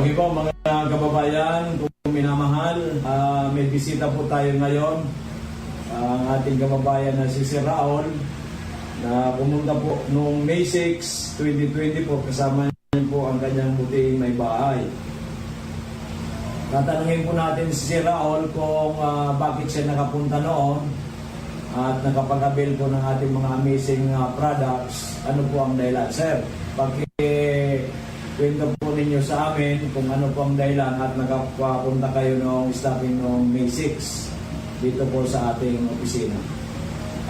Okay po mga kababayan, kung minamahal, may bisita po tayo ngayon. Ang ating kababayan na si Sir Raul na pumunta po noong May 6, 2020 po, kasama niya po ang kanyang buting may bahay. Tatanungin po natin si Sir Raul kung bakit siya nakapunta noon at nakapag-avail po ng ating mga amazing products. Ano po ang dahilan, Sir? Kwento po ninyo sa amin kung ano po ang dahilan at nakapunta kayo noong stopping noong May 6 dito po sa ating opisina.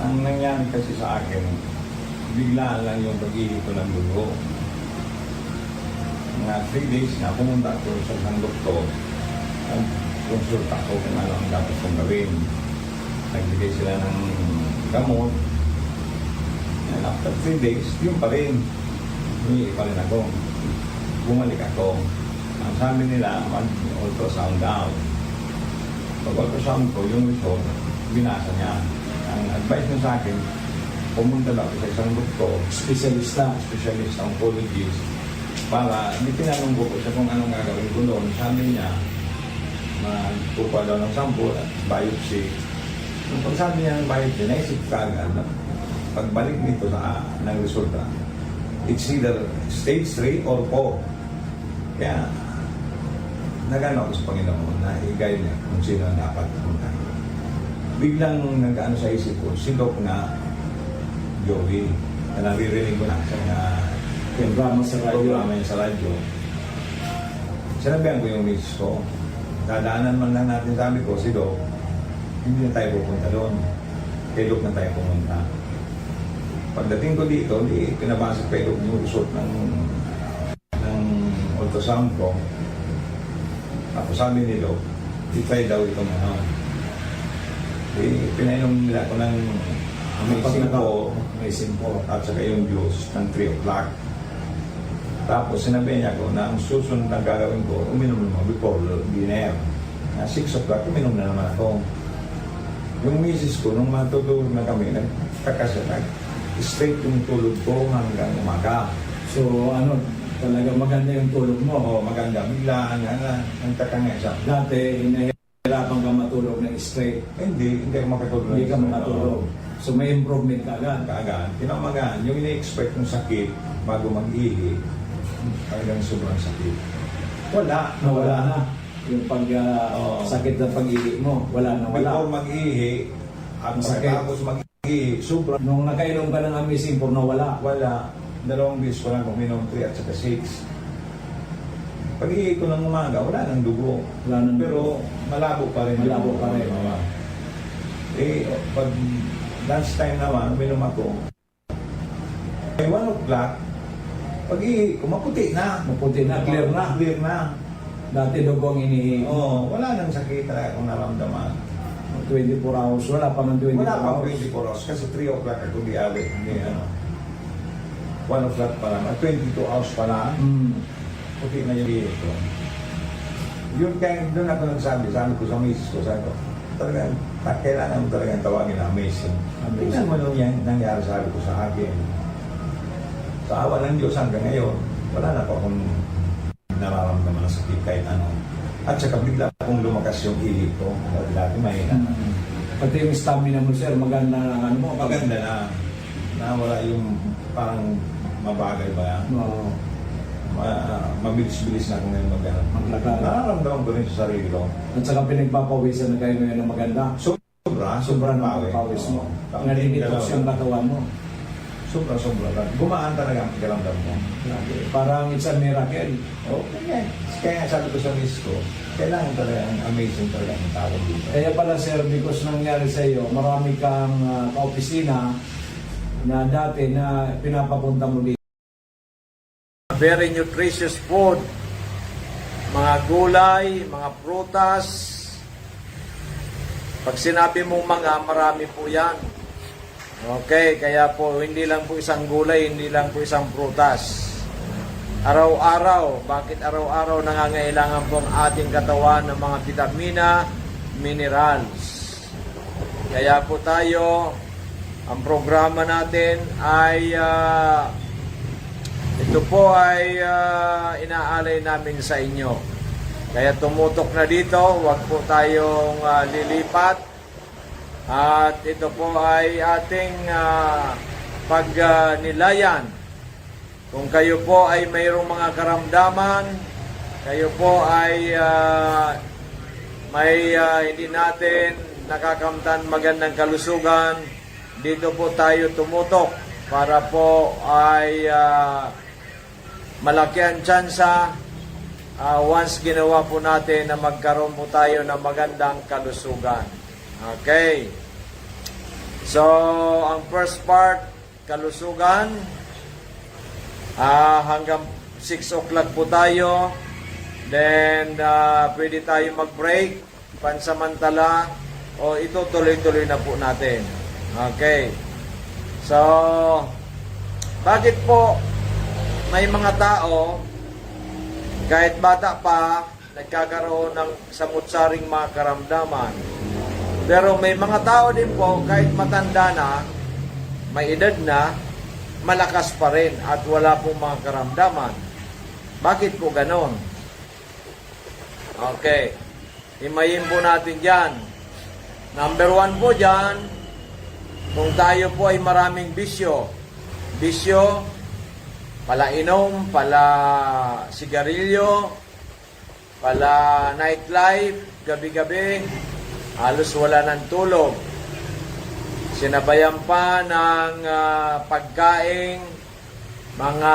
Ang nangyari kasi sa akin, biglaan lang yung pag-ihip ko ng dugo. Mga 3 days na pumunta ako sa isang doktor at consult ako kung ano ang dapat kong gawin. Nagbigay sila ng gamot. And after 3 days, yun pa rin. Humingi pa rin ako. Bumalik ako. Ang sabi nila, mag-ultrasound daw. Pag-ultrasound ko, yung result, binasa niya. Ang advice niya sa akin, pumunta daw sa isang doktor, specialist oncologist, para hindi tinanong ko siya kung anong gagawin ko doon. Sabi niya, magpupa daw ng sample at biopsy. Nung pagsabi niya ng biopsy, naisip ka agad na pagbalik nito ng resulta, it's either stage 3 or 4. Kaya, nag-ano ako sa Panginoon na i-guide niya kung sino ang dapat pumunta. Biglang nag-ano sa isip ko, si Doc na Joey, na naririnig ko na siya na Programa niya sa radyo. Sinabihan ko yung miss ko, dadaanan man lang natin, sabi ko, si Doc, hindi na tayo pupunta doon. Kay Doc na tayo pumunta. Pagdating ko dito, pinabasa kay Doc yung result ng ultrasound ko. Tapos sabi ni Doc, i-try daw itong ano. Pinainom nila ko ng amazing po at saka yung juice ng 3 o'clock. Tapos sinabi niya ko na ang susunod na gagawin ko, uminom naman before dinner. Na 6 o'clock, uminom na naman ako. Yung misis ko, nung matutulog na kami, nagkakasya, straight yung tulog ko hanggang umaga. So ano, talaga maganda yung tulog mo. Oo, maganda. Biglaan nga, nagtaka nga siya. Dati, hinahirapan ka matulog ng straight. Hindi ako makatulog. Hindi ka makatulog. So may improvement ka agad. Kaagad. Kinamagaan, yung ini-expect ng sakit bago mag-ihi, talagang sobrang sakit. Nawala na. Yung sakit ng pag-ihi mo, wala. Before mag-ihi, at pagkatapos mag-ihi, sobrang. Nung nakainom ka ng amazing for nawala. Wala. 2 beses ko lang uminom, 3 at saka 6. Pag-ihi ko ng umaga, wala nang dugo. Pero malabo pa rin. Pag lunch time naman, uminom ako. May 1 o'clock, pag-ihi ko, maputi na. Clear na. Dati dugong inihi. Wala nang sakit talaga kung naramdaman. 24 hours, wala pa man 24 Wala pa hours. 24 hours kasi 3 o'clock ako di awit. 1 o'clock pa lang. 22 hours pa lang. Puti na yung ihi ko. Yun kaya doon ako nagsabi, sabi ko sa misis ko, sabi ko, talagang, kailangan mo talagang tawagin na amazing. Tingnan mo nung yan, nangyari sabi ko sa akin. Sa awa ng Diyos hanggang ngayon, wala na pa akong nararamdaman na sakit kahit ano. At saka bigla akong lumakas yung ihi ko. Dati mahina. Pati yung stamina mo, sir, maganda na ano mo. Maganda na. Nawala yung parang mabagal ba yan? Mabilis-bilis na ako ngayon maglakad. Nararamdaman ko rin sa sarili ko. At saka pinagpapawisan na kayo ngayon ng maganda. Sobrang pawis mo. Nalilitos yung katawan mo. Sobra. Gumaan talaga ang pakiramdam mo. Parang it's a miracle. Kaya sabi ko sa miss ko, kailangan talaga amazing talaga ang tao dito. Kaya pala, sir, because nangyari sa iyo, marami kang kaopisina na dati na pinapapunta mo dito. Very nutritious food. Mga gulay, mga prutas. Pag sinabi mong mga, marami po yan. Okay, kaya po hindi lang po isang gulay, hindi lang po isang prutas. Araw-araw, bakit araw-araw nangangailangan po ang ating katawan ng mga vitamina, minerals. Kaya po tayo, ang programa natin ay ito ito po ay inaalay namin sa inyo. Kaya tumutok na dito, huwag po tayong lilipat. At ito po ay ating pagnilayan. Kung kayo po ay mayroong mga karamdaman, kayo po ay hindi natin nakakamtan magandang kalusugan, dito po tayo tumutok para po ay malaki ang tsansa once ginawa po natin na magkaroon po tayo ng magandang kalusugan. Okay. So, ang first part, kalusugan, hanggang 6 o'clock po tayo. Then, pwede tayo mag-break, pansamantala, o ito tuloy-tuloy na po natin. Okay. So, bakit po may mga tao, kahit bata pa, nagkakaroon ng samut-saring mga karamdaman. Pero may mga tao din po, kahit matanda na, may edad na, malakas pa rin at wala pong mga karamdaman. Bakit po ganon? Okay. Himayin po natin dyan. Number 1 po dyan, kung tayo po ay maraming bisyo. Bisyo, pala inom, pala sigarilyo, pala nightlife, gabi-gabi, halos wala ng tulog. Sinabayan pa ng pagkain, mga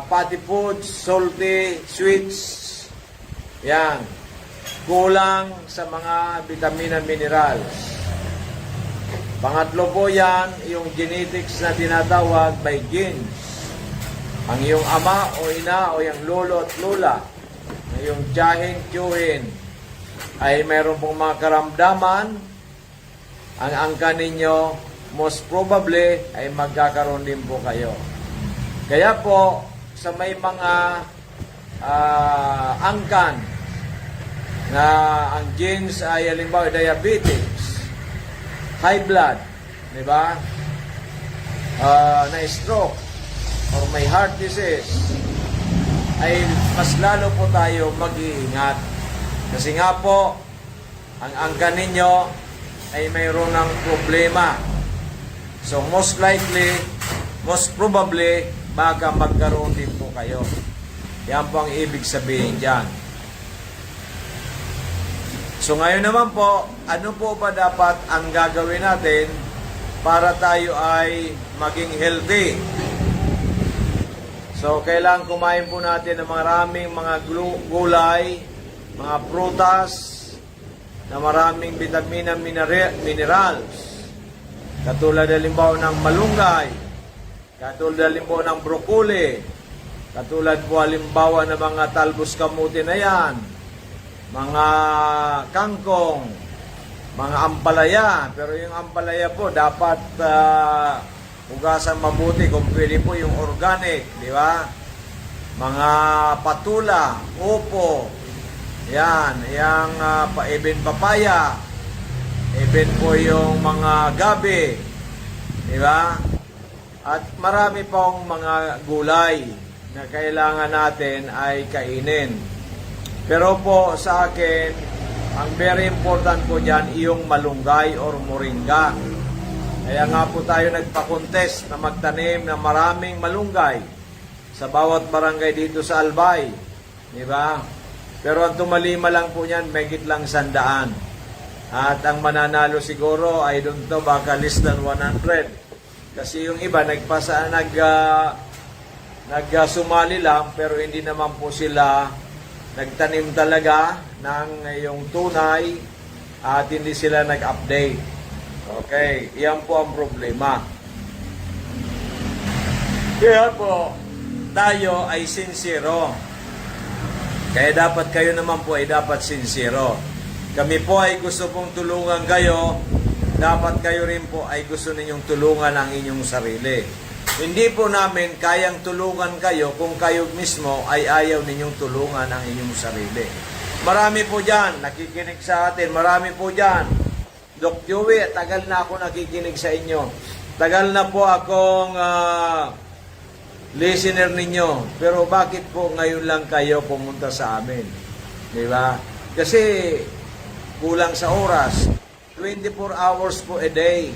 fatty foods, salty, sweets. Yan. Kulang sa mga vitamina minerals. Pangatlo po yan, yung genetics na tinatawag by genes. Ang iyong ama o ina o yung lolo at lola, yung tiyahin, tiyuhin, ay mayroon pong mga karamdaman. Ang angka ninyo, most probably, ay magkakaroon din po kayo. Kaya po, sa may mga angkan na ang genes ay halimbawa diabetes, high blood, di ba? Na stroke, or may heart disease, ay mas lalo po tayo mag-iingat. Kasi nga po, ang angkan ninyo ay mayroon ng problema. So most likely, most probably, baka magkaroon din po kayo. Yan po ang ibig sabihin dyan. So ngayon naman po, ano po ba dapat ang gagawin natin para tayo ay maging healthy? So kailangan kumain po natin ng maraming mga gulay, mga prutas, na maraming vitamina minerals. Katulad halimbawa ng malunggay, katulad halimbawa ng broccoli, katulad po halimbawa ng mga talbos kamuti na yan, mga kangkong, mga ampalaya. Pero yung ampalaya po dapat hugasan mabuti, kung pwede po yung organic, di ba? Mga patula, upo, yan, yung even papaya, even po yung mga gabi, di ba? At marami pong mga gulay na kailangan natin ay kainin. Pero po sa akin, ang very important po dyan, yung malunggay or moringa. Kaya nga po tayo nagpa-contest na magtanim ng maraming malunggay sa bawat barangay dito sa Albay. Di ba? Pero ang tumalima lang po niyan, megit lang 100. At ang mananalo siguro ay doon to baka less than 100. Kasi yung iba nagsumali lang, pero hindi naman po sila nagtanim talaga ng yung tunay at hindi sila nag-update. Okay, yan po ang problema. Kaya po, tayo ay sincero. Kaya dapat kayo naman po ay dapat sincero. Kami po ay gusto pong tulungan kayo. Dapat kayo rin po ay gusto ninyong tulungan ang inyong sarili. Hindi po namin kayang tulungan kayo kung kayo mismo ay ayaw ninyong tulungan ang inyong sarili. Marami po dyan, nakikinig sa atin. Marami po dyan. Doc Joey, tagal na ako nakikinig sa inyo. Tagal na po akong listener ninyo. Pero bakit po ngayon lang kayo pumunta sa amin? Di ba? Kasi kulang sa oras. 24 hours po a day.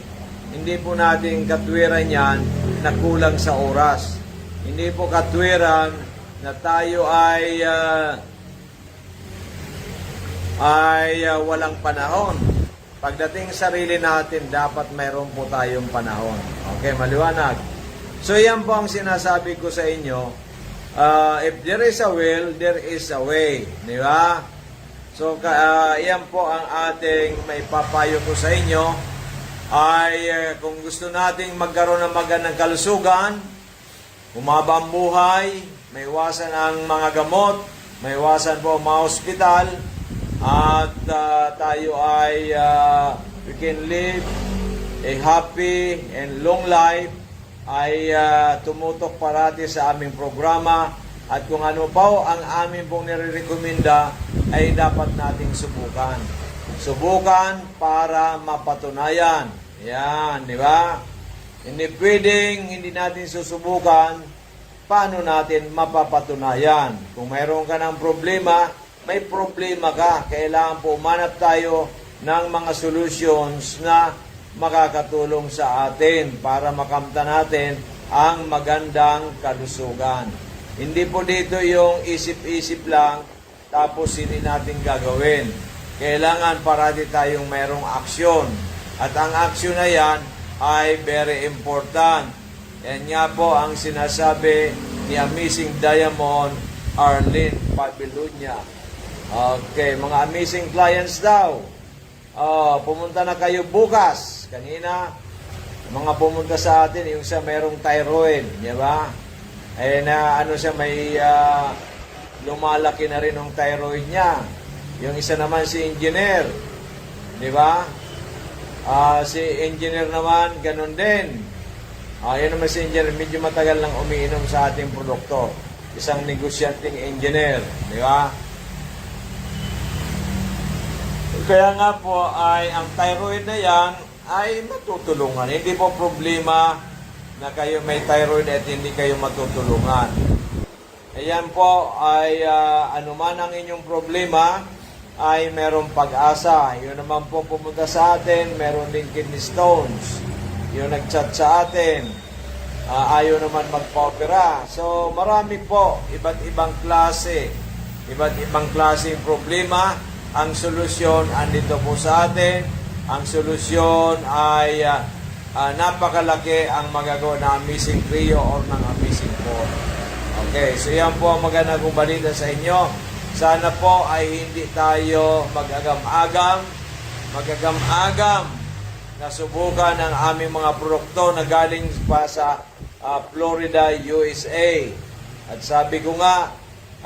Hindi po natin katwiran yan na kulang sa oras. Hindi po katwiran na tayo ay walang panahon. Pagdating sa sarili natin, dapat mayroon po tayong panahon. Okay, maliwanag. So, yan po ang sinasabi ko sa inyo. If there is a will, there is a way. Di ba? So, yan po ang ating may papayo ko sa inyo. Ay, kung gusto nating magkaroon ng magandang kalusugan, umaba ang buhay, may iwasan ang mga gamot, may iwasan po ang mga ospital, at tayo ay we can live a happy and long life, ay tumutok parati sa aming programa, at kung ano pa ang aming pong nire-recommenda ay dapat nating subukan. Subukan para mapatunayan. Yan, di ba? Hindi pwedeng hindi natin susubukan, paano natin mapapatunayan? Kung mayroon ka ng problema, may problema ka. Kailangan po umanap tayo ng mga solutions na makakatulong sa atin para makamta natin ang magandang kalusugan. Hindi po dito yung isip-isip lang tapos hindi natin gagawin. Kailangan parati tayong mayroong aksyon. At ang aksyon na yan ay very important. Yan nga po ang sinasabi ni Amazing Diamond Arlene Pabilunya. Okay, mga amazing clients daw. Pumunta na kayo bukas. Kanina, mga pumunta sa atin, yung siya mayroong thyroid, di ba? Eh na ano siya, may lumalaki na rin ang thyroid niya. Yung isa naman si engineer, di ba? Si engineer naman, ganun din. Yun naman si engineer, medyo matagal lang umiinom sa ating produkto. Isang negosyanteng engineer, di ba? Kaya nga po ay ang thyroid na yan ay matutulungan. Hindi po problema na kayo may thyroid at hindi kayo matutulungan. Ayan po ay anuman ang inyong problema ay merong pag-asa. Yun naman po pumunta sa atin, meron din kidney stones. Yung nag-chat sa atin, ayaw naman magpa-opera. So marami po, iba't ibang klaseng problema. Ang solusyon andito po sa atin. Ang solusyon ay napakalaki ang magagawa ng Amazing Trio or ng Amazing 4. Okay, so yan po ang maganda kong balita sa inyo. Sana po ay hindi tayo mag-agam-agam na subukan ang aming mga produkto na galing pa sa Florida, USA. At sabi ko nga,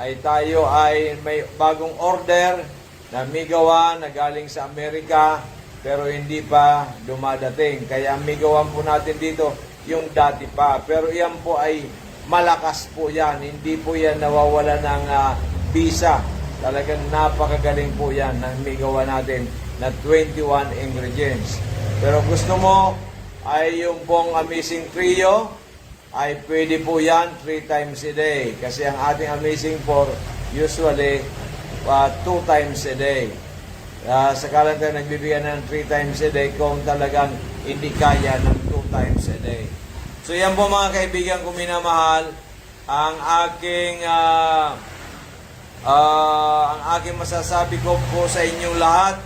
ay tayo ay may bagong order na migawan na galing sa Amerika pero hindi pa dumadating. Kaya migawan po natin dito yung dati pa. Pero yan po ay malakas po yan. Hindi po yan nawawala ng visa. Talagang napakagaling po yan ng migawan natin na 21 ingredients. Pero gusto mo ay yung pong Amazing Trio ay pwede po yan 3 times a day. Kasi ang ating Amazing 4 usually 2 times a day. Sakalang tayo nagbibigyan ng 3 times a day kung talagang hindi kaya ng 2 times a day. So yan po mga kaibigan ko minamahal, ang aking masasabi ko po sa inyong lahat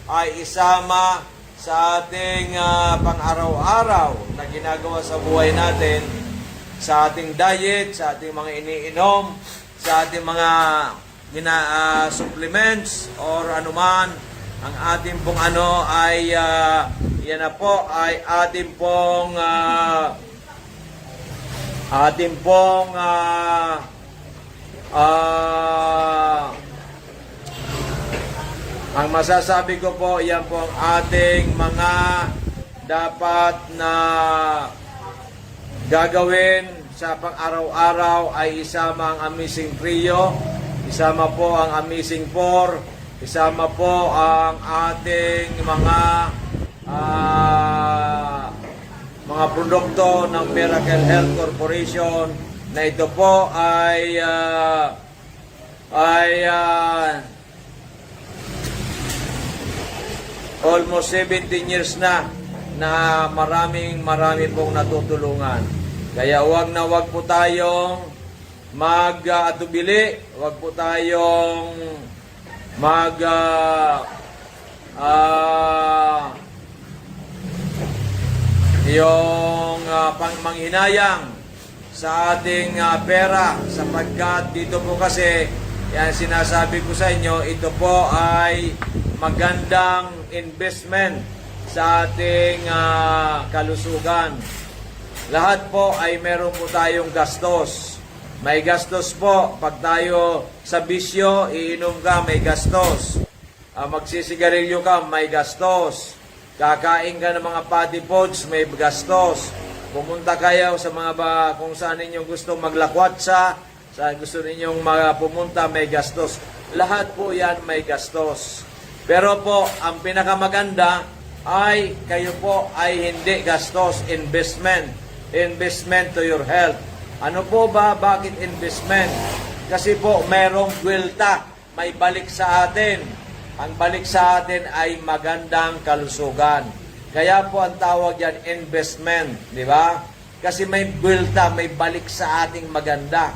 ay isama sa ating pang-araw-araw na ginagawa sa buhay natin, sa ating diet, sa ating mga iniinom, sa ating mga supplements or anuman. Ang ating pong ay yan na po ay ating pong ang masasabi ko po, yan po ang ating mga dapat na gagawin sa pang-araw-araw ay isama ang Amazing Trio, isama po ang Amazing 4, isama po ang ating mga produkto ng Miracle Health Corporation na ito po ay almost 17 years na marami pong natutulungan. Kaya wag po tayong mag-atubili, wag po tayong manghinayang sa ating pera, sapagkat dito po kasi yan sinasabi ko sa inyo, ito po ay magandang investment sa ating kalusugan. Lahat po ay meron po tayong gastos. May gastos po. Pag tayo sa bisyo, iinom ka, may gastos. Magsisigarilyo ka, may gastos. Kakain ka ng mga party foods, may gastos. Pumunta kayo sa mga kung saan ninyong gusto maglakwatsa, sa gusto ninyong pumunta, may gastos. Lahat po yan may gastos. Pero po, ang pinakamaganda ay kayo po ay hindi gastos, investment. Investment to your health. Ano po ba? Bakit investment? Kasi po merong gwelta, may balik sa atin. Ang balik sa atin ay magandang kalusugan. Kaya po ang tawag yan investment, di ba? Kasi may gwelta, may balik sa ating maganda.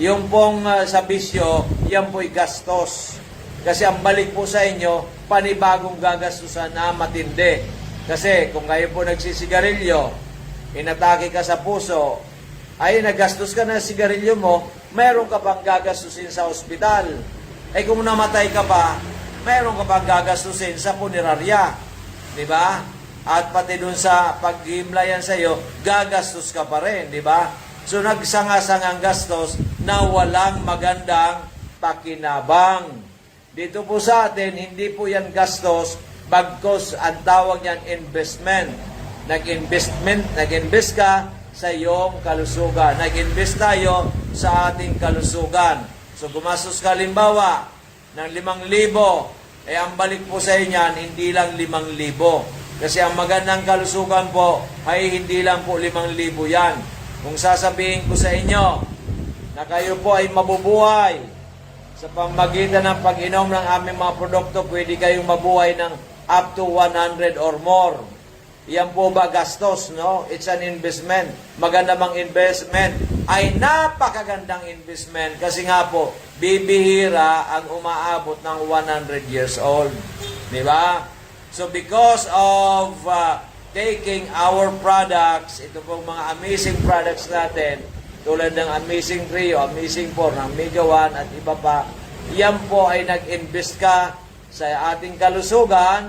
Yung pong sa bisyo, yan po'y gastos. Kasi ang balik po sa inyo, panibagong gagastusan na matindi. Kasi kung kayo po nagsisigarilyo, inatake ka sa puso, ay nagastos ka na sigarilyo mo, meron ka pang gagastusin sa ospital. Ay kung namatay ka pa, meron ka pang gagastusin sa punerarya. Di ba? At pati dun sa paghimlayan sa iyo, gagastos ka pa rin. Di ba? So nagsanga-sangang gastos na walang magandang pakinabang. Dito po sa atin, hindi po yan gastos, bagkos ang tawag yan investment. Nag-invest ka sa iyong kalusugan. Nag-invest tayo sa ating kalusugan. So gumastos ka limbawa ng 5,000, ang balik po sa inyo hindi lang 5,000. Kasi ang magandang kalusugan po ay hindi lang po 5,000 yan. Kung sasabihin ko sa inyo na kayo po ay mabubuhay sa pamagitan ng pag-inom ng aming mga produkto, pwede kayong mabuhay ng up to 100 or more. Yan po ba gastos, no? It's an investment. Maganda bang investment? Ay napakagandang investment kasi nga po, bibihira ang umaabot ng 100 years old. Di ba? So because of taking our products, ito pong mga amazing products natin, tulad ng Amazing Trio, Amazing 4, ng Mega 1 at iba pa, yan po ay nag-invest ka sa ating kalusugan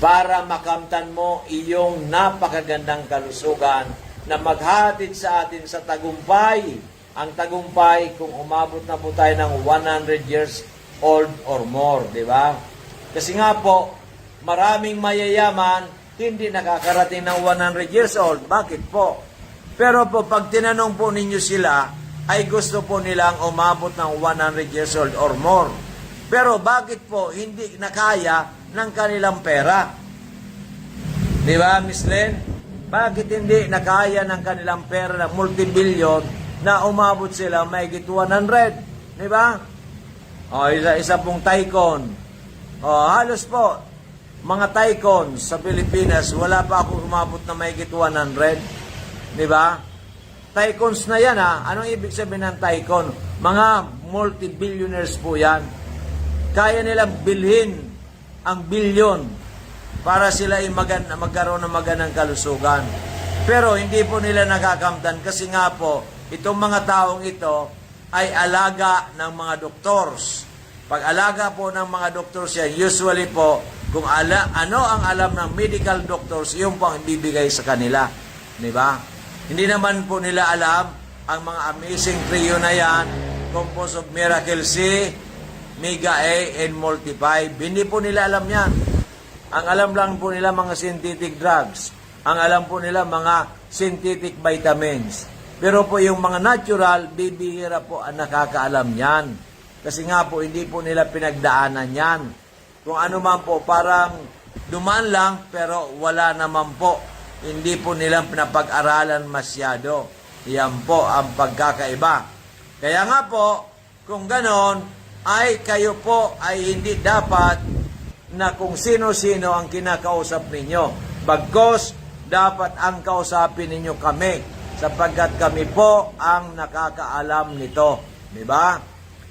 para makamtan mo iyong napakagandang kalusugan na maghatid sa atin sa tagumpay. Ang tagumpay kung umabot na po tayo ng 100 years old or more, di ba? Kasi nga po, maraming mayayaman hindi nakakarating ng 100 years old. Bakit po? Pero po, pag tinanong po ninyo sila, ay gusto po nilang umabot ng 100 years old or more. Pero bakit po hindi nakaya ng kanilang pera? Di ba, Miss Len? Bakit hindi nakaya ng kanilang pera na multi-billion na umabot sila mahigit 100? Di ba? O, isa pong tycoon. O, halos po, mga tycoons sa Pilipinas, wala pa ako umabot na mahigit 100. Di ba? Tycoons na yan, ha? Anong ibig sabihin ng tycoon? Mga multi-billionaires po yan. Kaya nilang bilhin ang bilyon para sila ay magkaroon ng magandang kalusugan. Pero hindi po nila nakakamtan kasi nga po, itong mga taong ito ay alaga ng mga doctors. Pag alaga po ng mga doctors yan, usually po, kung ano ang alam ng medical doctors, yun po ang ibibigay sa kanila. Di ba? Hindi naman po nila alam ang mga Amazing Trio na yan, composed of Miracle C, Mega A, and Multi-5. Hindi po nila alam yan. Ang alam lang po nila mga synthetic drugs. Ang alam po nila mga synthetic vitamins. Pero po yung mga natural, bibihira po ang nakakaalam yan. Kasi nga po, hindi po nila pinagdaanan yan. Kung ano man po, parang dumaan lang, pero wala naman po. Hindi po nila pinapag-aralan masyado. Yan po ang pagkakaiba. Kaya nga po, kung ganon, ay kayo po ay hindi dapat na kung sino-sino ang kinakausap ninyo. Bagkos, dapat ang kausapin ninyo kami, sapagkat kami po ang nakakaalam nito. Diba?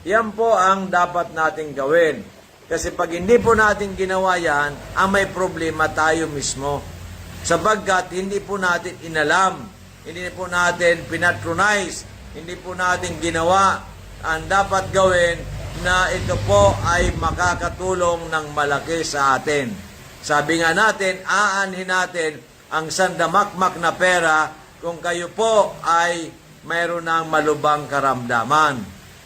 Yan po ang dapat natin gawin. Kasi pag hindi po natin ginawa yan, ang may problema tayo mismo. Sapagkat hindi po natin inalam, hindi po natin pinatronize, hindi po natin ginawa ang dapat gawin na ito po ay makakatulong ng malaki sa atin. Sabi nga natin, aanhin natin ang sandamakmak na pera kung kayo po ay mayroon ng malubang karamdaman.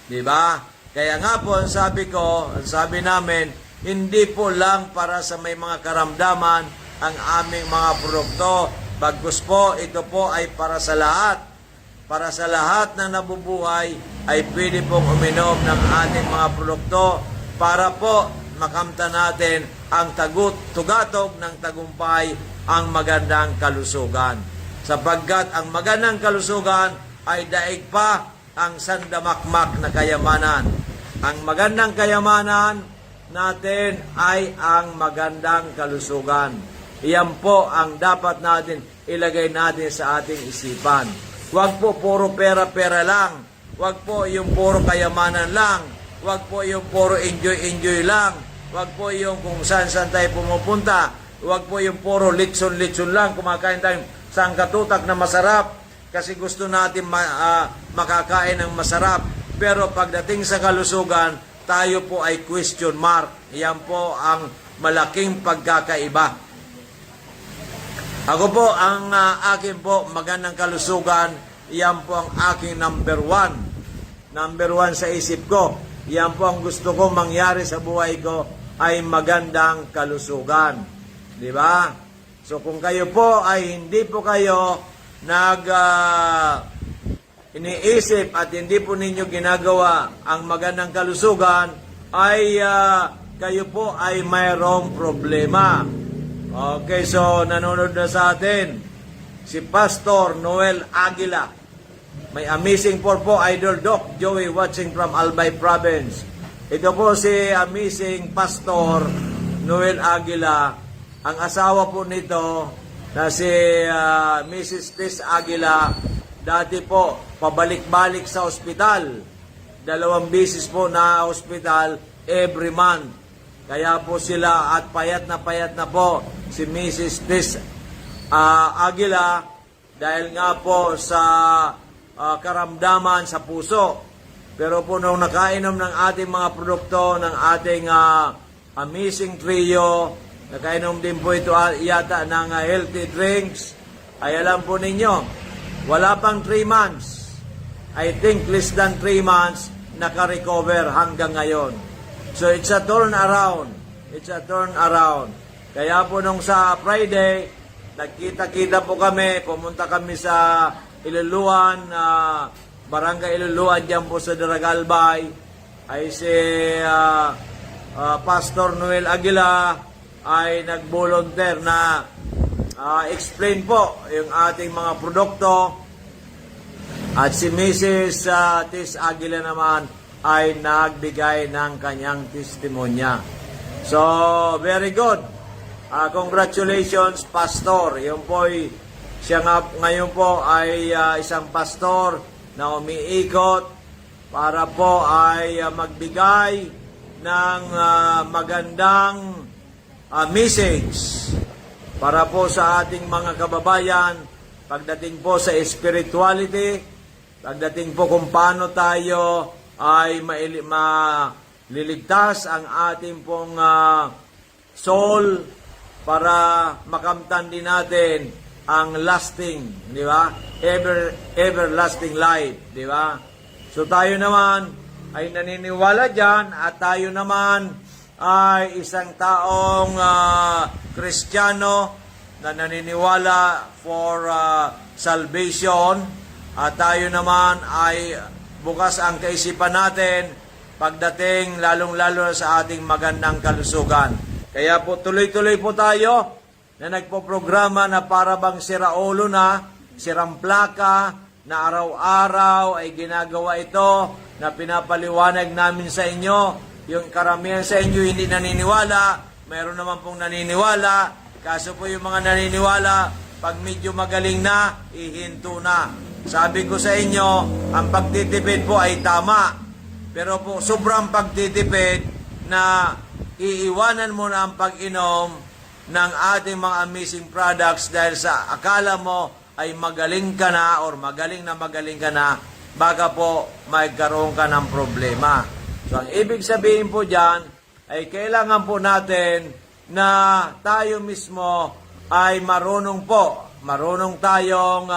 Diba? Kaya nga po, ang sabi namin, hindi po lang para sa may mga karamdaman ang aming mga produkto. Bagkus po, ito po ay para sa lahat. Para sa lahat na nabubuhay ay pwede pong uminom ng ating mga produkto para po makamta natin ang tugatog ng tagumpay, ang magandang kalusugan. Sapagkat ang magandang kalusugan ay daig pa ang sandamakmak na kayamanan. Ang magandang kayamanan natin ay ang magandang kalusugan. Iyan po ang dapat natin ilagay natin sa ating isipan. Huwag po puro pera-pera lang. Huwag po yung puro kayamanan lang. Huwag po yung puro enjoy-enjoy lang. Huwag po yung kung saan-saan tayo pumupunta. Huwag po yung puro litson-litson lang. Kumakain tayo sangkatutak na masarap kasi gusto natin makakain ng masarap. Pero pagdating sa kalusugan, tayo po ay question mark. Yan po ang malaking pagkakaiba. Ako po, ang akin po magandang kalusugan, yan po ang aking number one. Number one sa isip ko. Yan po ang gusto ko mangyari sa buhay ko ay magandang kalusugan. Di ba? So kung kayo po ay hindi po kayo iniisip at hindi po ninyo ginagawa ang magandang kalusugan, ay kayo po ay mayroong problema. Okay, so nanonood na sa atin si Pastor Noel Aguila. May amazing po, Idol Doc Joey watching from Albay Province. Ito po si amazing Pastor Noel Aguila. Ang asawa po nito na si Mrs. Tess Aguila, dati po pabalik-balik sa ospital. 2 beses po na ospital every month. Kaya po sila at payat na po si Mrs. Tess Aguila dahil nga po sa karamdaman sa puso. Pero po nung nakainom ng ating mga produkto, ng ating amazing trio, nakainom din po ito yata ng healthy drinks, ay alam po ninyo, wala pang 3 months. I think less than 3 months, naka-recover hanggang ngayon. So it's a turnaround. It's a turnaround. Kaya po nung sa Friday, nagkita-kita po kami, pumunta kami sa Iluluan, Barangay Iluluan, dyan po sa Daragalbay, ay si Pastor Noel Aguila ay nag-volunteer na explain po yung ating mga produkto. At si Mrs. Tess Aguila naman ay nagbigay ng kanyang testimonya. So, very good. Congratulations, Pastor. Yun po, siya nga ngayon po ay isang pastor na umiikot para po ay magbigay ng magandang message para po sa ating mga kababayan pagdating po sa spirituality, pagdating po kung paano tayo ay maliligtas ang ating pong soul para makamtan din natin ang lasting, di ba? Everlasting life, di ba? So tayo naman ay naniniwala diyan at tayo naman ay isang taong Kristiyano na naniniwala for salvation at tayo naman ay bukas ang kaisipan natin pagdating lalong-lalo sa ating magandang kalusugan. Kaya po tuloy-tuloy po tayo na nagpo-programa na para bang siraulo na, sirang plaka, na araw-araw ay ginagawa ito, na pinapaliwanag namin sa inyo. Yung karamihan sa inyo hindi naniniwala, mayroon naman pong naniniwala, kaso po yung mga naniniwala, pag medyo magaling na, ihinto na. Sabi ko sa inyo, ang pagtitipid po ay tama. Pero po, sobrang pagtitipid na iiwanan mo na ang pag-inom ng ating mga amazing products dahil sa akala mo ay magaling ka na or magaling ka na, baka po magkaroon ka ng problema. So, ang ibig sabihin po dyan ay kailangan po natin na tayo mismo ay marunong tayong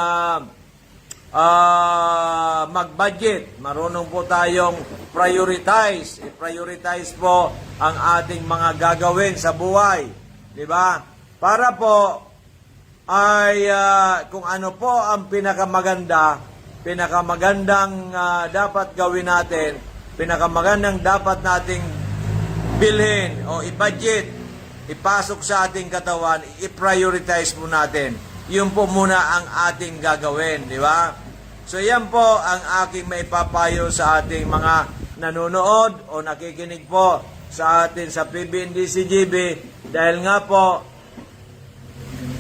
mag-budget, marunong po tayong i-prioritize po ang ating mga gagawin sa buhay, di ba? Para po ay kung ano po ang pinakamagandang dapat gawin natin, pinakamagandang dapat nating bilhin o i-budget, ipasok sa ating katawan, i-prioritize po natin. Yun po muna ang ating gagawin, di ba? So yan po ang aking maipapayo sa ating mga nanonood o nakikinig po sa atin sa PBNDCGB dahil nga po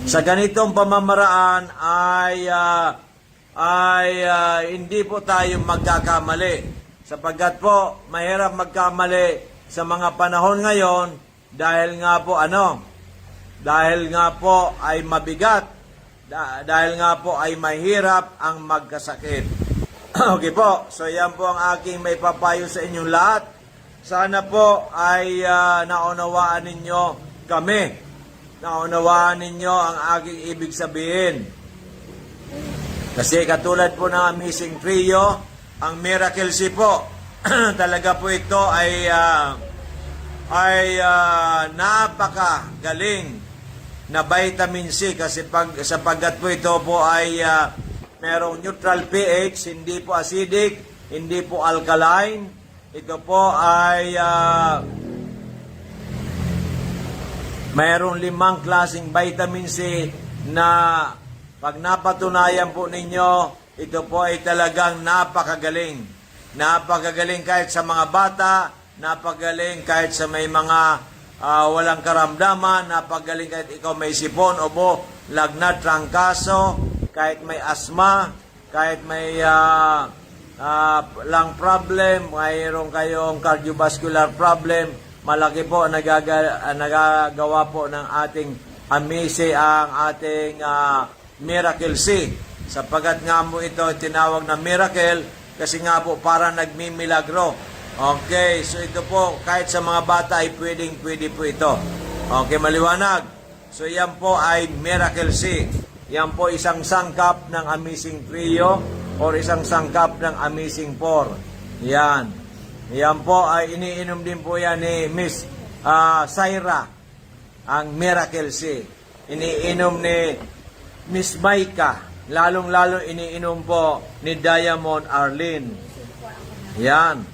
sa ganitong pamamaraan ay hindi po tayo magkakamali. Sapagkat po, mahirap magkamali sa mga panahon ngayon dahil nga po ay mabigat, dahil nga po ay mahirap ang magkasakit. Okay po, so yan po ang aking may papayo sa inyong lahat. Sana po ay naunawaan ninyo kami. Naunawaan ninyo ang aking ibig sabihin. Kasi katulad po ng Amazing Trio, ang Miracle C po, talaga po ito ay napakagaling na vitamin C kasi sapagkat po ito po ay merong neutral pH, hindi po acidic, hindi po alkaline. Ito po ay mayroong 5 klaseng vitamin C na pag napatunayan po ninyo, ito po ay talagang napakagaling. Napakagaling kahit sa mga bata, napakagaling kahit sa may mga walang karamdaman, napakagaling kahit ikaw may sipon, ubo, lagnat, trangkaso, kahit may asma, kahit may lung problem, mayroon kayong cardiovascular problem, malaki po nagagawa po ng ating amazing ang ating Miracle C. Sapagat nga mo ito tinawag na miracle kasi nga po para nagmimilagro. Okay, so ito po kahit sa mga bata ay pwede po ito. Okay, maliwanag. So yan po ay Miracle C. Yan po isang sangkap ng Amazing Trio or isang sangkap ng Amazing 4. Yan. Yan po ay iniinom din po yan ni Miss Syra, ang Miracle C. Iniinom ni Miss Maika. Lalong-lalo iniinom po ni Diamond Arlene. Yan.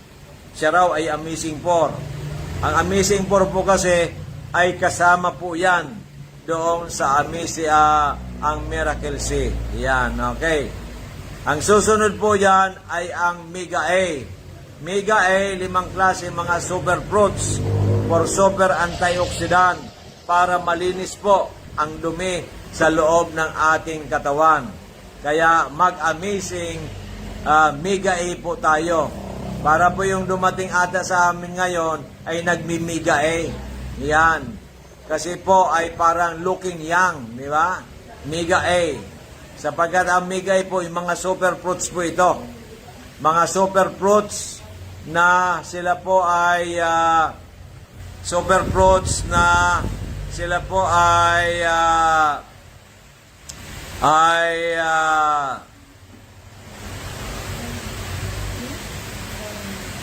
Siya raw ay Amazing 4. Ang Amazing 4 po kasi ay kasama po yan doon sa Amazing ang Miracle C. Yan, okay. Ang susunod po yan ay ang Mega A. Mega A, 5 klase mga super fruits for super antioxidant para malinis po ang dumi sa loob ng ating katawan. Kaya mag-amazing Mega A po tayo. Para po yung dumating ata sa amin ngayon ay nagmi-Mega A. Yan. Kasi po ay parang looking young, di ba? Mega A. Sapagkat ang Mega A po, yung mga super fruits po ito. Mga super fruits na sila po ay super fruits na sila po ay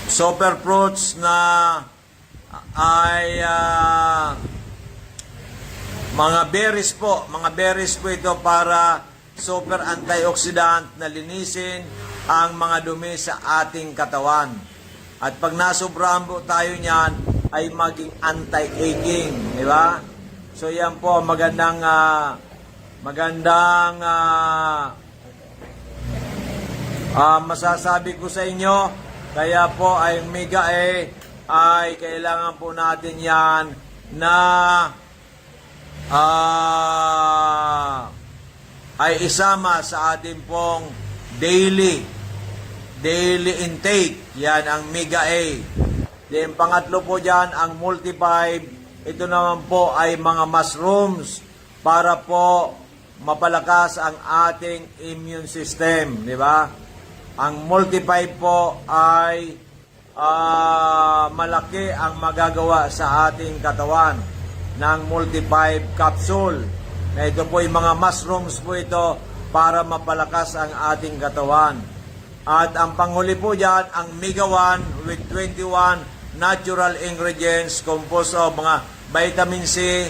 super fruits na ay mga berries po ito para super antioxidant na linisin ang mga dumi sa ating katawan. At pag nasobrahan po tayo niyan ay maging anti-aging, di ba? So yan po Masasabi ko sa inyo, kaya po ay Mega A ay kailangan po natin yan na ay isama sa ating pong daily intake. Yan ang Mega A. Then pangatlo po dyan, ang Multi-5. Ito naman po ay mga mushrooms para po mapalakas ang ating immune system, di ba? Ang Multi-5 po ay malaki ang magagawa sa ating katawan ng Multi-5 capsule. Na ito po yung mga mushrooms po ito para mapalakas ang ating katawan. At ang panghuli po dyan, ang Mega 1 with 21 natural ingredients composed of mga vitamin C,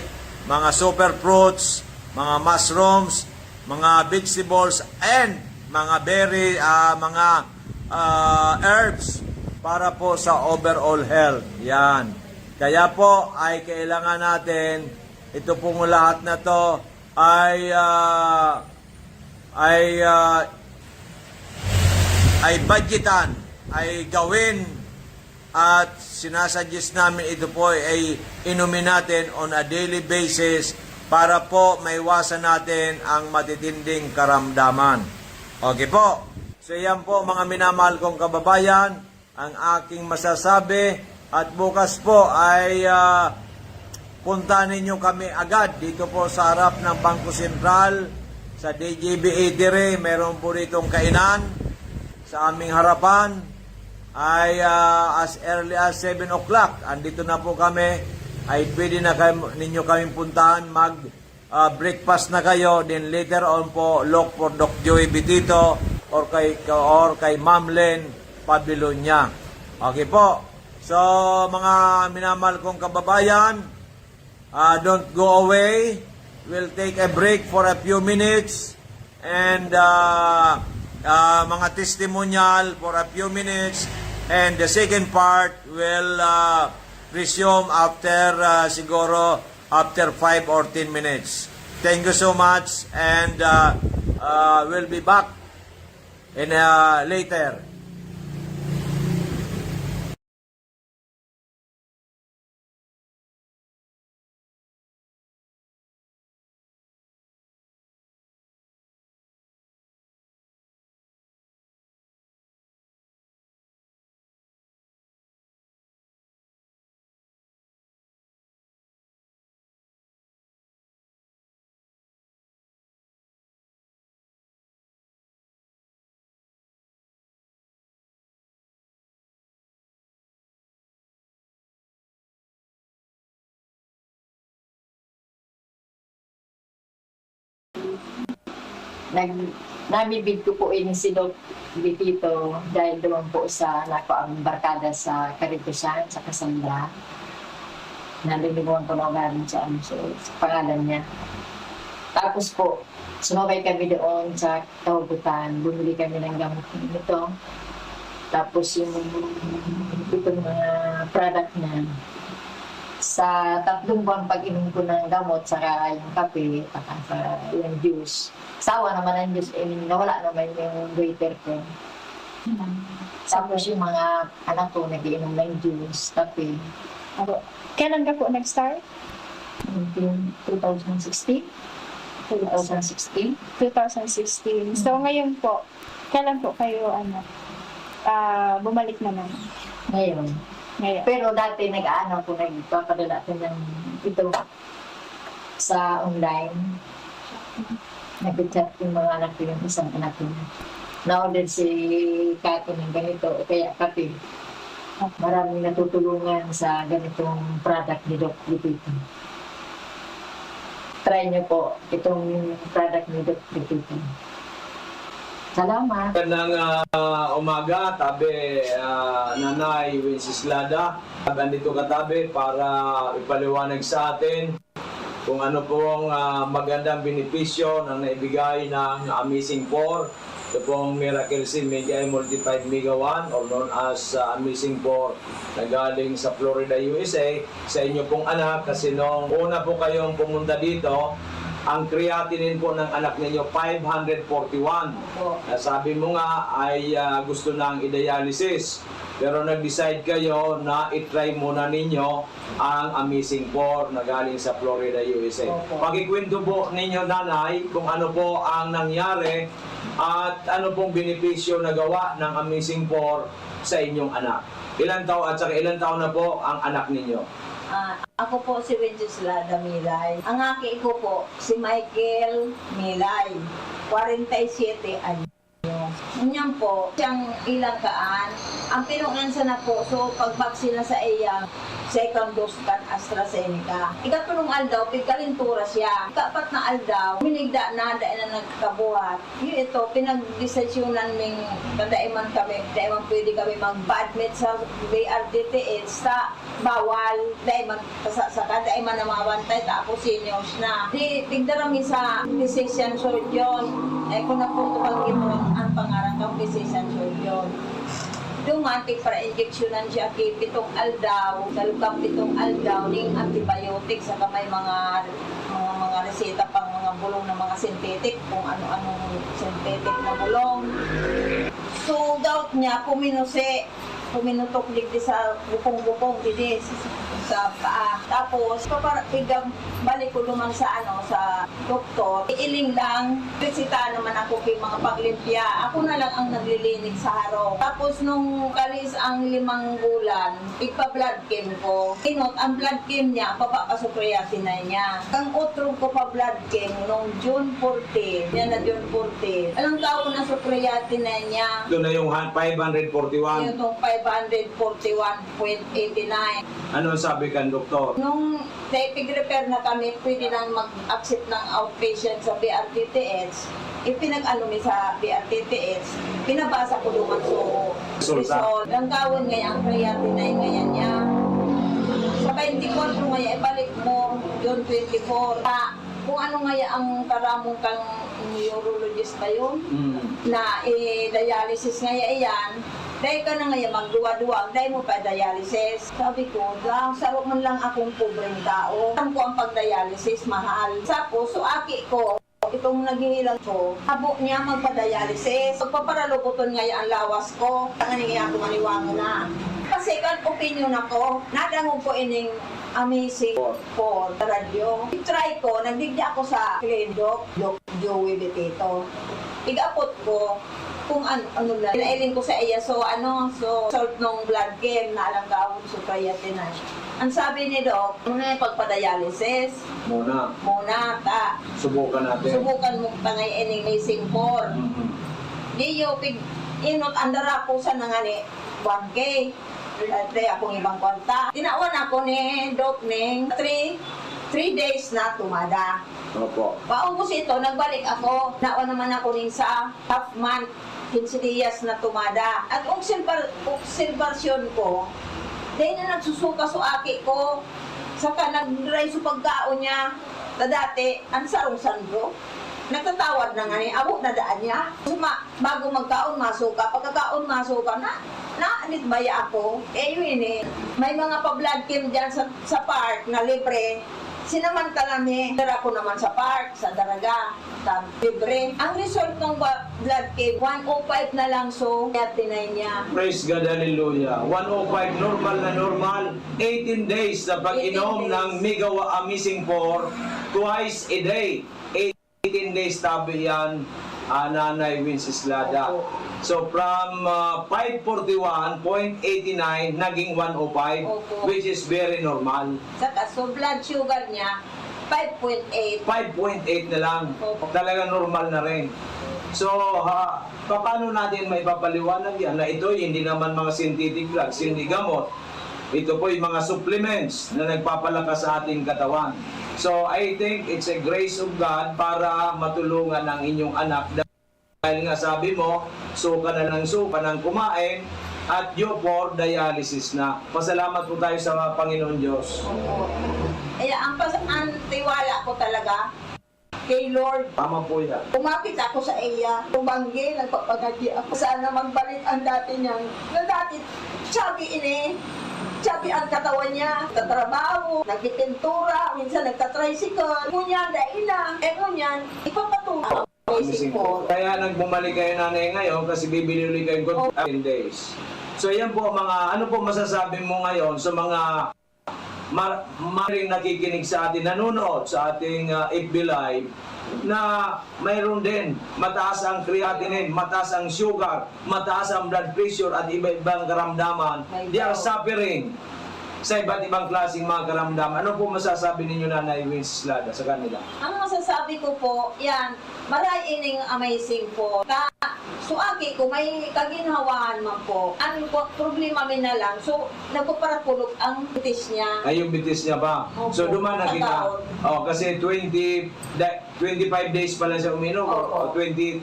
mga super fruits, mga mushrooms, mga vegetables, and mga berry, mga herbs para po sa overall health. Yan. Kaya po ay kailangan natin, ito pong lahat na to ay budgetan, ay gawin, at sinasuggest namin ito po ay inumin natin on a daily basis para po maiwasan natin ang matitinding karamdaman. Okay po. So yan po mga minamahal kong kababayan, ang aking masasabi, at bukas po ay punta ninyo kami agad dito po sa harap ng Bangko Sentral sa DJB Eatery. Meron po ditong kainan sa aming harapan ay as early as 7 o'clock. Andito na po kami. Ay pwede na ninyo kaming puntahan, mag breakfast na kayo, then later on po look for Doc Joey Bitito or kay Ma'am Len Pabilonya. Okay po. So mga minamahal kong kababayan, don't go away. We'll take a break for a few minutes and mga testimonial for a few minutes, and the second part will resume after siguro after 5 or 10 minutes. Thank you so much, and we'll be back in later. Namibig ko po ini si Doc Bitito dahil doon po sa nako ang barkada sa Caritusan, sa Cassandra. Nalilimuan ko na galing sa pangalan niya. Tapos po, sumabay kami doon sa Taubutan. Bumili kami ng gamot nito. Tapos yung itong mga product niya, sa 3 buwan pag-inom ko ng gamot, saka yung kape, saka yung juice. Sawa naman ang juice, nawala naman yung waiter ko. Tapos yung mga anak ko, nag-iinom ng juice, kape. Kailan ka po nag-start? 2016. 2016. 2016. So ngayon po, kailan po kayo bumalik naman? Ngayon. Pero dati nag-aano ko, nagpapadala ko ng ito sa online. Nag-chat yung mga anak ko, yung isang anak ko. Na-order si Kato ng ganito, o kaya kape. Maraming natutulungan sa ganitong product ni Doc Bitito. Try niyo po itong product ni Doc Bitito. Salamat. Magandang umaga, tabi Nanay Wenceslada. Andito katabi para ipaliwanag sa atin kung ano pong magandang benepisyo na naibigay ng Amazing 4. Ito pong Miracle C Mega Multi-5 Mega 1 or known as Amazing 4 na galing sa Florida, USA sa inyo pong anak, kasi nung una po kayong pumunta dito Ang creatinine po ng anak ninyo, 541. Opo. Sabi mo nga ay gusto nang i-dialysis. Pero nag-decide kayo na i-try muna ninyo ang Amazing 4 na galing sa Florida, USA. Opo. Pakikwento po ninyo, nanay, kung ano po ang nangyari at ano pong benepisyo na gawa ng Amazing 4 sa inyong anak. Ilan taon at saka ilan taon na po ang anak ninyo? Ako po si Wenceslada Milay. Ang aki ko po si Michael Milay, 47 anyo. Ganyan po, siyang ilangkaan. Ang pinungansa na po, so pagbaksina sa iyang second dose kan AstraZeneca. Ikatulong aldaw, pigkalintura siya. Ikapat na aldaw, minigda na, dahil na nagkabuhat. Yun ito, pinagdesisyonan ming kadaiman kami, daiman pwede kami mag-admit sa BRTTH sa bawal, daiman pasasaka, daiman na mabantay, tapos seniors na. Di, tigdarami sa physician surgeon. Kung naputukan ito, ang pangarang kang physician surgeon. Dumating para injeksyonan siya kay pitong aldaw, dalukang pitong aldaw ning antibiotic sa kamay mga reseta pang mga bulong ng mga synthetic, kung ano-anong synthetic na bulong. So gout niya puminutok digdi sa bukong-bukong digdi sa paa. Tapos paparigam balik ko naman sa sa doktor. Iiling lang, resita naman ako kay mga paglimpya. Ako na lang ang naglilinig sa harong. Tapos nung kalis ang 5 bulan, igpa-blood chem ko. Inot, ang blood chem niya, papapasukreatinay niya. Ang utro ko pa blood chem nung June 14. Yan na June 14. Alang tao na sukreatinay niya. Ito na yung 541. Yung 541.89. Ano sabi kan doktor? Nung pig-repair na kami, pwede nang mag-accept ng outpatient sa BRTTH. Ipinag-ano mi sa BRTTH, pinabasa ko doon Resulta. Ang kawin ngayon, ang creatinine ngayon niya. Sa 24 ngayon, ibalik mo, June 24. Kung ano ngayon ang karamong kang neurologist ba yun, na dialysis ngayon yan, dahil ka na ngayon magduwa-duwa, dahil mo pa dialysis. Sabi ko, sarap man lang akong pobreng tao. Alam ko ang pag-dialysis, mahal. Tapos, so aki ko, itong naghihilang ko, habo niya magpa-dialysis. Pagpaparalubuton ngayon ang lawas ko, ang nangyayang kumaniwangan na. Kasi kan opinion ako, nadangog ko ining Amazing 4 radyo. I-try ko, nagdigya ako sa Doc Joey Betito. Igapot ko kung ano lang. Pinailing ko sa iya, so salt ng blood chem na alang gawin sa creatinine. Ang sabi ni Doc, muna yung pagpa-dialysis. Muna. Subukan natin. Subukan mo tangay ining Amazing 4. Diyo, inot andara ko sa nangani 1K. Dahil akong ibang kwarta. Tinawan ako ni Doc Ning 3 days na tumada. Opo. Paubos ito, nagbalik ako. Nawa naman ako rin sa half month, 15 days na tumada. At observasyon ko, dahil na nagsusuka sa aki ko, saka nag-dry sa pagkaon niya, na dati, ang sarong sandro. Nagtatawad na nga ni, abot na daan niya. Bago magkaon, masuka. Pagkakaon, masuka na. Naanit baya ako. Yun may mga pa-blood chem dyan sa park na libre. Sinamantala mi, dara ko naman sa park, sa Daraga, libre. Ang result ng blood chem, 105 na lang, so tinay niya. Praise God, hallelujah. 105, normal na normal. 18 days na pag-inom 18 days. ng Migawa Amazing 4 twice a day. 18 days tabi yan, Nanay Wenceslada. Opo. So from 541.89 naging 105, Opo. which is very normal. Saka, so blood sugar niya, 5.8. 5.8 na lang. Opo. Talaga normal na rin. So, paano natin may papaliwanag yan na ito hindi naman mga synthetic drugs, hindi gamot. Ito po yung mga supplements na nagpapalakas sa ating katawan. So, I think it's a grace of God para matulungan ang inyong anak. Dahil nga sabi mo, suka na ng suka ng kumain at due for dialysis na. Pasalamat po tayo sa Panginoon Diyos. Opo. Ang tiwala ko talaga kay Lord. Tama po yan. Kumapit ako sa iya, tumanggi, nagpapagadi ako. Sana magbalik ang dati niyang, na dati, sabi ini, Sabi ang katawan niya, tatrabaho, nagpipintura, minsan nagtatricycle. Ngunyan, daina. Ngunyan, ipapatuloy. Amazing po. Kaya nagbumalik kayo nanay ngayon kasi bibili ulit kayo ng 10 days. So yan po mga, ano po masasabi mo ngayon sa mga maring nakikinig sa atin, nanonood sa ating FB Live, na mayroon din mataas ang creatinine, mataas ang sugar, mataas ang blood pressure at iba-ibang karamdaman. They are suffering sa iba't ibang klaseng mga karamdaman. Ano po masasabi ninyo, Nanay Wenceslada, sa kanila? Ang masasabi ko po, yan, maray ining amazing po. Suaki ko, may kaginhawaan man po. Ang problema min na lang, so nagpaparapulog ang bitis niya. Ay, yung bitis niya ba? Opo, So duman na sa kita. taon. Oh, kasi 25 days pa lang siya uminom, o Opo. 25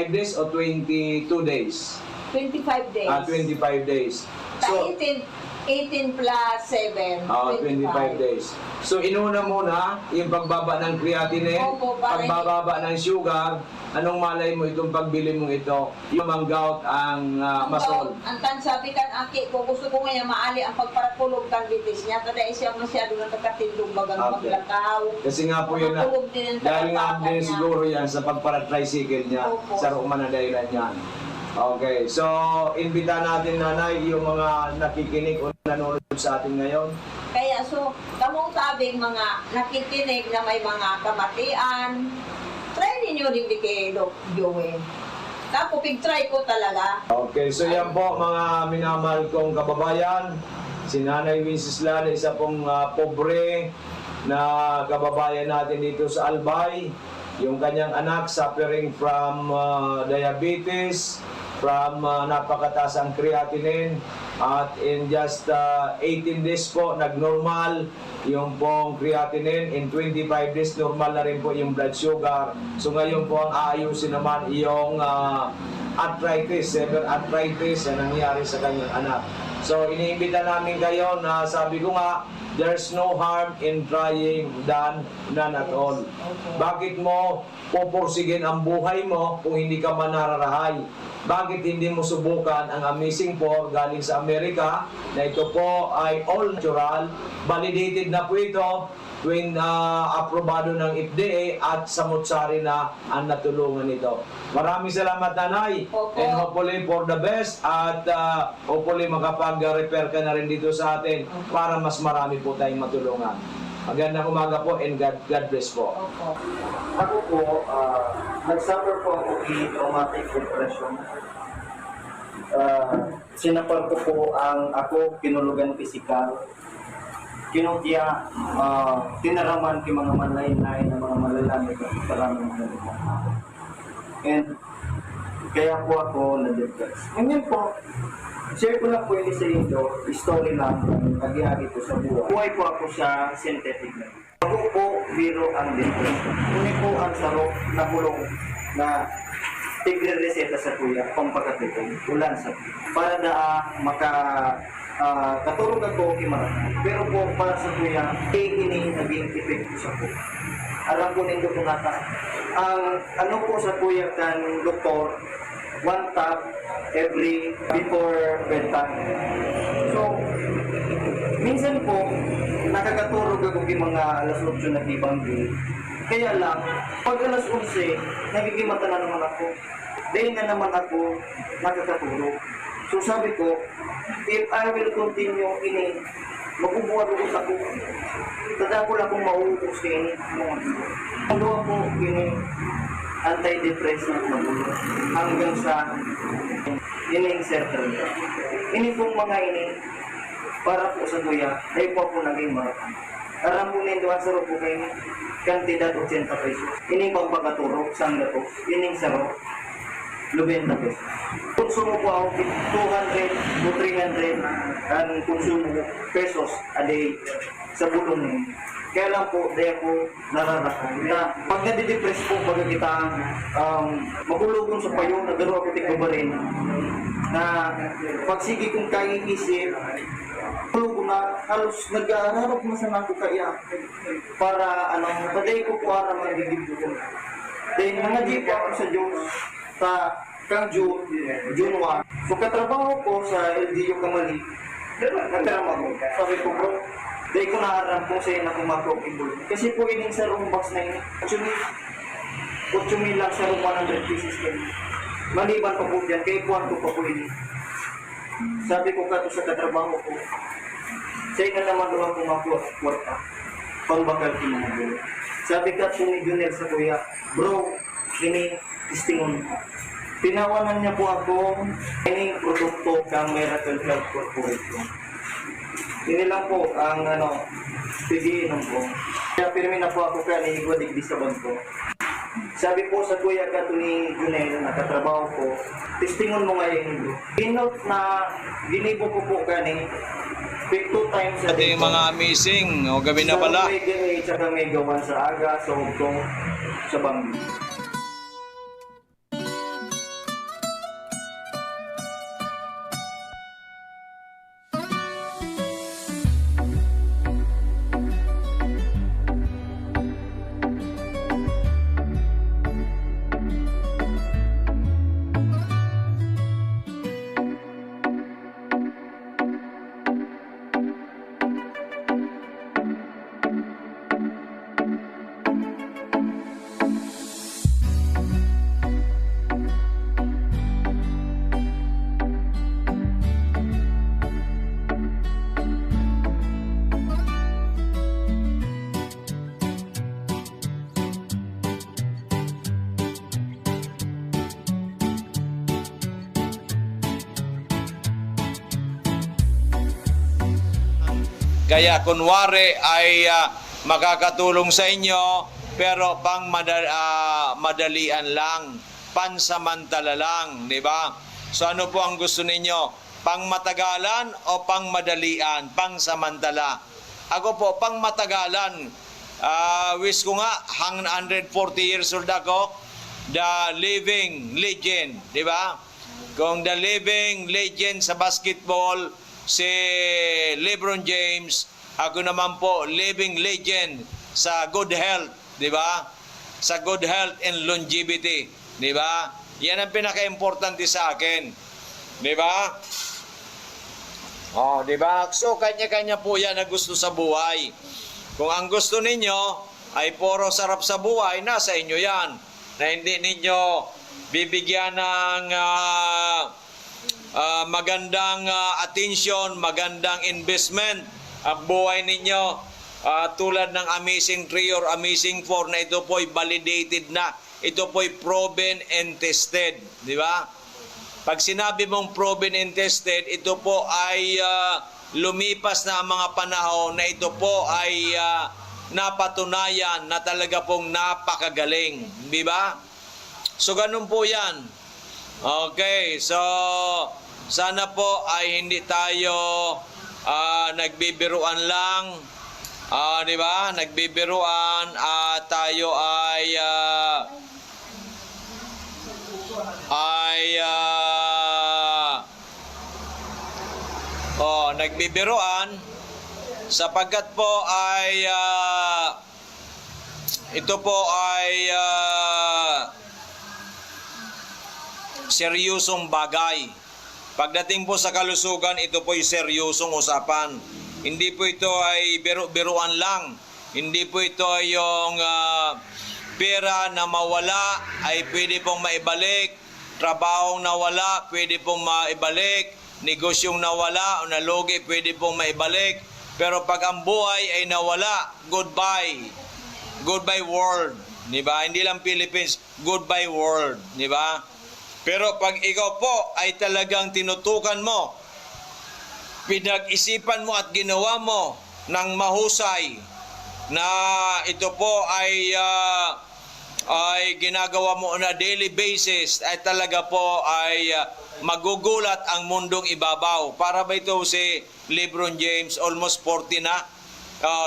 days o 22 days? 25 days. 25 days. So, 18 plus 7, 25 days. So, inuna muna yung pagbaba ng creatinine, Opo, para pagbababa ng sugar. Anong malay mo itong pagbili mong ito? Yung mang gout ang masol. Ang tansabi kan aki ko, gusto ko ngayon maali ang pagparapulog kan bitis niya. Kada siya masyado na nakatindog bagang Okay. maglakaw. Kasi nga po yun na, Matulog din ang dahil nga talapakan din niya. siguro yan sa pagpara-tricycle niya, Opo. sa ruman na dahilan yan. Okay, so imbita natin, Nanay, yung mga nakikinig o nanonood sa atin ngayon. Kaya so, kamong sabing mga nakikinig na may mga kamatian, try ninyo rin di kay Doc Joey. Tapos pig-try ko talaga. Okay, so yan po mga minamahal kong kababayan. Si Nanay Wenceslada, isa pong pobre na kababayan natin dito sa Albay. Yung kanyang anak suffering from diabetes, from napakataas ang creatinine, at in just 18 days po nag-normal yung pong creatinine. In 25 days normal na rin po yung blood sugar. So ngayon po ang aayusin naman yung arthritis, severe arthritis na nangyari sa kanyang anak. So iniimbita namin kayo na sabi ko nga, there's no harm in trying than none at all. Bakit mo pupursigin ang buhay mo kung hindi ka manararahay? Bakit hindi mo subukan ang Amazing 4 galing sa Amerika na ito po ay all natural, validated na po ito, aprobado ng FDA at samutsari na ang natulungan nito. Maraming salamat, Nanay, Opo. and hopefully for the best, at hopefully makapag-repair ka na rin dito sa atin para mas marami po tayong matulungan. Magandang umaga po and God bless po. Opo. Ako po, nag-suffer po ako in traumatic depression. Sinapal ko po ang ako, kinulugan pisikal. Kinutya, tinaraman ki mga manlain-lain na mga malalamig at maraming malalamig. And kaya po ako na-depress. Ngayon po, share ko lang po yun sa inyo, story lang, nag-ihagi ko sa buhay. Buhay po ako sa synthetic na. Ako po, biro ang depression. Kuni po ang sarok na bulong na tigre-reseta sa kuya, pampakatipong, ulan sa kuya. Para na katulog ako kimarami. Pero po, para sa kuya, ini naging epekto sa kuya. Alam po ninyo po nata, ang ano po sa kuya kan doktor, 1 tap every before bedtime. So, minsan po, nakakatulog ako ng mga alas 8 na ibanggi. Kaya lang, pag alas 11, nagigimata na naman ako. Dahil na naman ako nakakatulog. So sabi ko, if I will continue ini, magbubuhat ako. Tada ko lang kung mauubos ka ini. Ano ako ini, antidepressant na bulo. Hanggang sa ini certain. Ini pong mga ini, para po sa kuya, ay po ako naging marathon. Aram po nito ang sarap po kayo, kantidad 80 pesos. Ini pang pagkaturo, sang gato, ining sarap, 90 pesos. Konsumo po ako 200 to 300 ang konsumo pesos a day sa bulong niyo. Kaya lang po, dahil ako nararakan na pag nadidepress po, pag kita magulugon sa payo, nagaro ako tigba rin na pag sige kong kaiisip, ko na halos nag-aarap na sa nako kaya para paday ko po ara magiging ko. Then nangaji po ako sa Diyos sa kang June 1. So katrabaho ko sa LGU Kamali Nagkaram ako. Sabi ko, bro, dahil ko naharap kung sa'yo na kumako involved. Kasi po ining sa room box na yun, 8,000 lang sa room 100 pieces kayo. Maliban pa po dyan, kaya kuhan ko pa po ini. Sabi ko ka sa katrabaho ko, sa'yo na naman doon ako makuha pangbakal ko mga bro. Sabi ka po ni Junel sa kuya, bro, ini istingon ko. Tinawanan niya po ako ining produkto kang Miracle Health Corporation. Yun lang po ang pigiinom ko. Kaya pirmi na po ako kaya niigwadig di sa bangko. Sabi po sa kuya ka ni Junel na katrabaho ko, testingon mo ngayon bro. Inot na ginibo ko po kani 2 times a day. Ating mga amazing, o gabi na pala. Sa Mega 8 tsaka Mega 1 sa aga, sa Hugtong, sa Bangli. Kaya kunwari ay makakatulong sa inyo, pero madalian lang, pansamantala lang, di ba? So ano po ang gusto ninyo? Pangmatagalan o pangmadalian? Pangsamantala. Ako po, pangmatagalan. Wish ko nga, 140 years old ako, the living legend, di ba? Kung the living legend sa basketball, si LeBron James, ako naman po, living legend sa good health, di ba? Sa good health and longevity, di ba? Yan ang pinaka-importante sa akin, di ba? Oh, di ba? So, kanya-kanya po yan na gusto sa buhay. Kung ang gusto ninyo ay puro sarap sa buhay, nasa inyo yan. Na hindi ninyo bibigyan ng magandang attention, magandang investment ang buhay ninyo, tulad ng Amazing 3 or Amazing 4 na ito po'y validated na, ito po'y proven and tested, di ba? Pag sinabi mong proven and tested, ito po ay lumipas na ang mga panahon na ito po ay napatunayan na talaga pong napakagaling, di ba? So ganun po yan. Okay, so sana po ay hindi tayo nagbibiruan lang, di ba? Nagbibiruan at tayo ay nagbibiruan sapagkat po ay ito po ay seryosong bagay. Pagdating po sa kalusugan, ito po ay seryosong usapan. Hindi po ito ay biruan lang. Hindi po ito ay yung pera na mawala ay pwede pong maibalik. Trabahong nawala, pwede pong maibalik. Negosyong nawala o nalugi, pwede pong maibalik. Pero pag ang buhay ay nawala, goodbye. Goodbye world. Diba? Hindi lang Philippines, goodbye world. Diba? Pero pag ikaw po ay talagang tinutukan mo, pinag-isipan mo at ginawa mo ng mahusay na ito po ay ginagawa mo na daily basis, ay talaga po ay magugulat ang mundong ibabaw. Para ba ito si LeBron James, almost 40 na?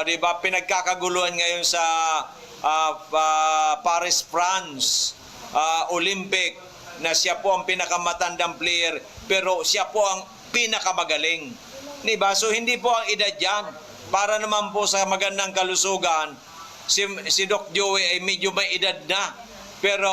Diba? Pinagkakaguluhan ngayon sa Paris, France, Olympic, na siya po ang pinakamatandang player, pero siya po ang pinakamagaling. Diba? So hindi po ang edad yan. Para naman po sa magandang kalusugan, si Doc Joey ay medyo may edad na. Pero